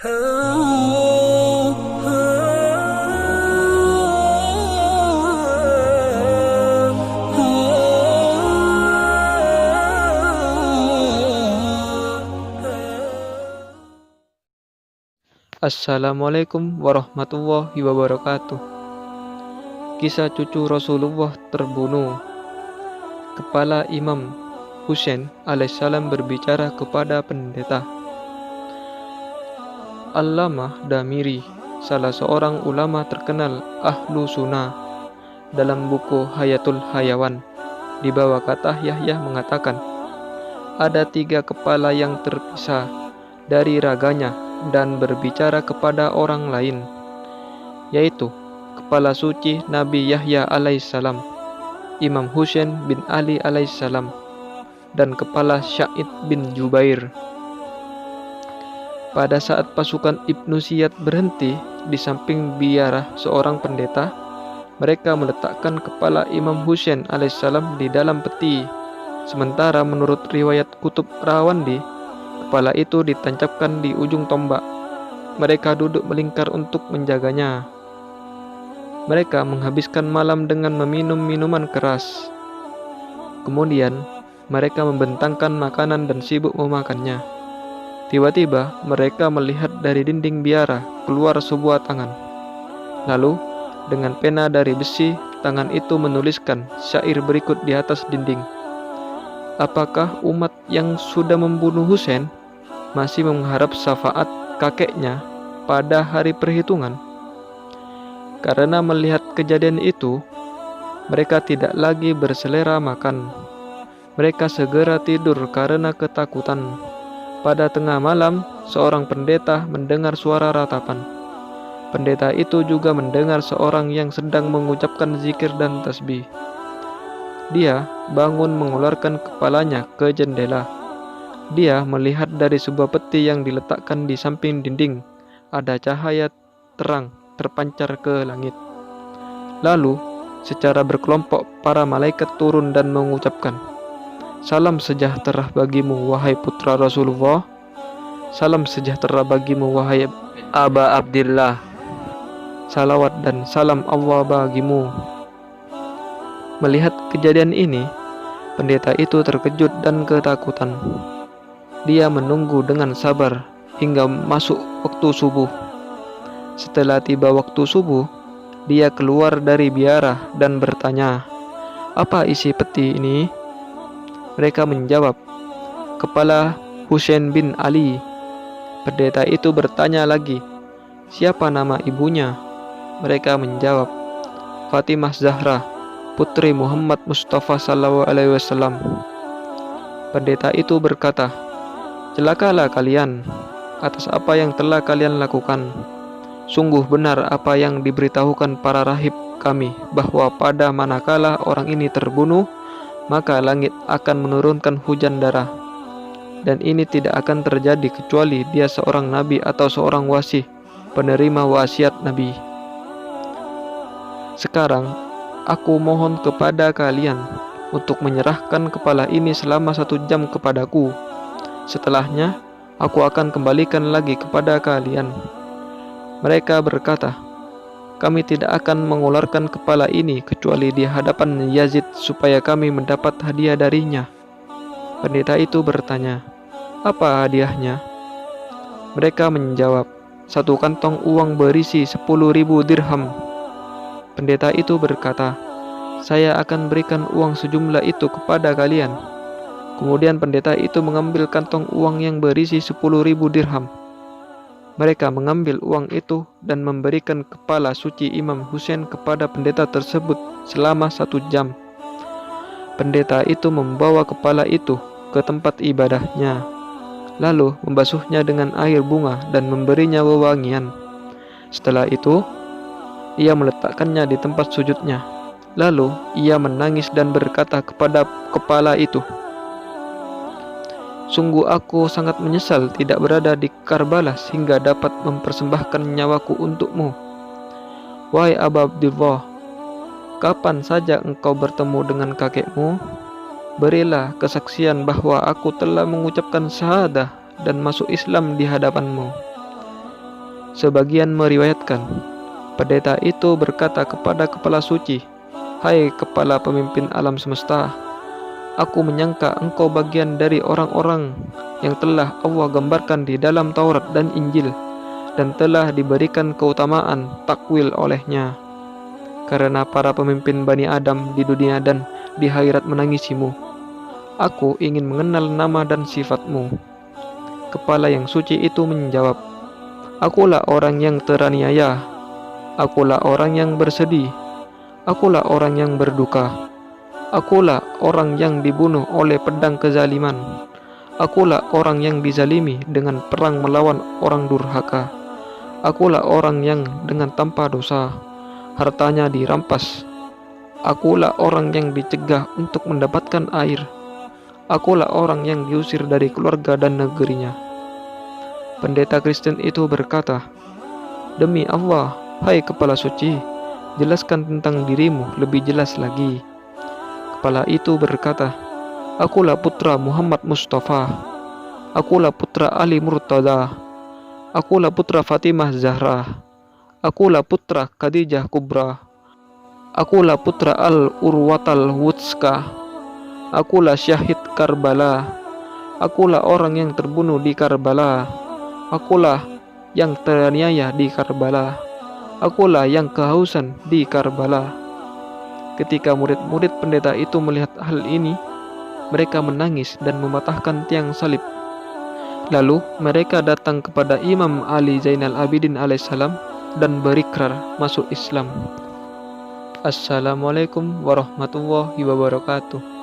Assalamualaikum warahmatullahi wabarakatuh. Kisah cucu Rasulullah terbunuh. Kepala Imam Husain alaihissalam berbicara kepada pendeta. Allamah Damiri, salah seorang ulama terkenal Ahlu Sunnah, dalam buku Hayatul Hayawan, di bawah kata Yahya mengatakan, ada 3 kepala yang terpisah dari raganya dan berbicara kepada orang lain, yaitu kepala suci Nabi Yahya alaihissalam, Imam Husain bin Ali alaihissalam, dan kepala Sa'id bin Jubair. Pada saat pasukan Ibnu Ziyad berhenti di samping biarah seorang pendeta, mereka meletakkan kepala Imam Husain alaihissalam di dalam peti. Sementara menurut riwayat Kutub Rawandi, kepala itu ditancapkan di ujung tombak. Mereka duduk melingkar untuk menjaganya. Mereka menghabiskan malam dengan meminum minuman keras. Kemudian, mereka membentangkan makanan dan sibuk memakannya. Tiba-tiba, mereka melihat dari dinding biara keluar sebuah tangan. Lalu, dengan pena dari besi, tangan itu menuliskan syair berikut di atas dinding. Apakah umat yang sudah membunuh Husain masih mengharap syafaat kakeknya pada hari perhitungan? Karena melihat kejadian itu, mereka tidak lagi berselera makan. Mereka segera tidur karena ketakutan. Pada tengah malam, seorang pendeta mendengar suara ratapan. Pendeta itu juga mendengar seorang yang sedang mengucapkan zikir dan tasbih. Dia bangun mengeluarkan kepalanya ke jendela. Dia melihat dari sebuah peti yang diletakkan di samping dinding. Ada cahaya terang terpancar ke langit. Lalu, secara berkelompok para malaikat turun dan mengucapkan, salam sejahtera bagimu wahai putra Rasulullah. Salam sejahtera bagimu wahai Aba Abdillah. Salawat dan salam Allah bagimu. Melihat kejadian ini, pendeta itu terkejut dan ketakutan. Dia menunggu dengan sabar hingga masuk waktu subuh. Setelah tiba waktu subuh, dia keluar dari biara dan bertanya, apa isi peti ini? Mereka menjawab, kepala Husain bin Ali. Pendeta itu bertanya lagi, siapa nama ibunya? Mereka menjawab, Fatimah Zahra, putri Muhammad Mustafa SAW. Pendeta itu berkata, celakalah kalian atas apa yang telah kalian lakukan. Sungguh benar apa yang diberitahukan para rahib kami, bahwa pada manakala orang ini terbunuh, maka langit akan menurunkan hujan darah. Dan ini tidak akan terjadi kecuali dia seorang nabi atau seorang wasih, penerima wasiat nabi. Sekarang, aku mohon kepada kalian untuk menyerahkan kepala ini selama 1 jam kepadaku. Setelahnya, aku akan kembalikan lagi kepada kalian. Mereka berkata, kami tidak akan mengeluarkan kepala ini kecuali di hadapan Yazid supaya kami mendapat hadiah darinya. Pendeta itu bertanya, apa hadiahnya? Mereka menjawab, 1 kantong uang berisi 10.000 dirham. Pendeta itu berkata, saya akan berikan uang sejumlah itu kepada kalian. Kemudian pendeta itu mengambil kantong uang yang berisi 10.000 dirham. Mereka mengambil uang itu dan memberikan kepala suci Imam Husain kepada pendeta tersebut selama 1 jam. Pendeta itu membawa kepala itu ke tempat ibadahnya, lalu membasuhnya dengan air bunga dan memberinya wewangian. Setelah itu, ia meletakkannya di tempat sujudnya. Lalu ia menangis dan berkata kepada kepala itu, sungguh aku sangat menyesal tidak berada di Karbala sehingga dapat mempersembahkan nyawaku untukmu. Wahai Aba Abdullah, kapan saja engkau bertemu dengan kakekmu, berilah kesaksian bahwa aku telah mengucapkan syahadah dan masuk Islam di hadapanmu. Sebagian meriwayatkan, pendeta itu berkata kepada kepala suci, "Hai kepala pemimpin alam semesta, aku menyangka engkau bagian dari orang-orang yang telah Allah gambarkan di dalam Taurat dan Injil dan telah diberikan keutamaan takwil olehnya. Karena para pemimpin Bani Adam di dunia dan di akhirat menangisimu, aku ingin mengenal nama dan sifatmu." Kepala yang suci itu menjawab, "Akulah orang yang teraniaya, akulah orang yang bersedih, akulah orang yang berduka, akulah orang yang dibunuh oleh pedang kezaliman, akulah orang yang dizalimi dengan perang melawan orang durhaka, akulah orang yang dengan tanpa dosa hartanya dirampas, akulah orang yang dicegah untuk mendapatkan air, akulah orang yang diusir dari keluarga dan negerinya." Pendeta Kristen itu berkata, "Demi Allah, hai kepala suci, jelaskan tentang dirimu lebih jelas lagi." Kepala itu berkata, "Akulah putra Muhammad Mustafa, akulah putra Ali Murtada, akulah putra Fatimah Zahra, akulah putra Khadijah Kubra, akulah putra Al-Urwatal Wutska, akulah syahid Karbala, akulah orang yang terbunuh di Karbala, akulah yang teraniaya di Karbala, akulah yang kehausan di Karbala." Ketika murid-murid pendeta itu melihat hal ini, mereka menangis dan mematahkan tiang salib. Lalu mereka datang kepada Imam Ali Zainal Abidin alaihissalam dan berikrar masuk Islam. Assalamualaikum warahmatullahi wabarakatuh.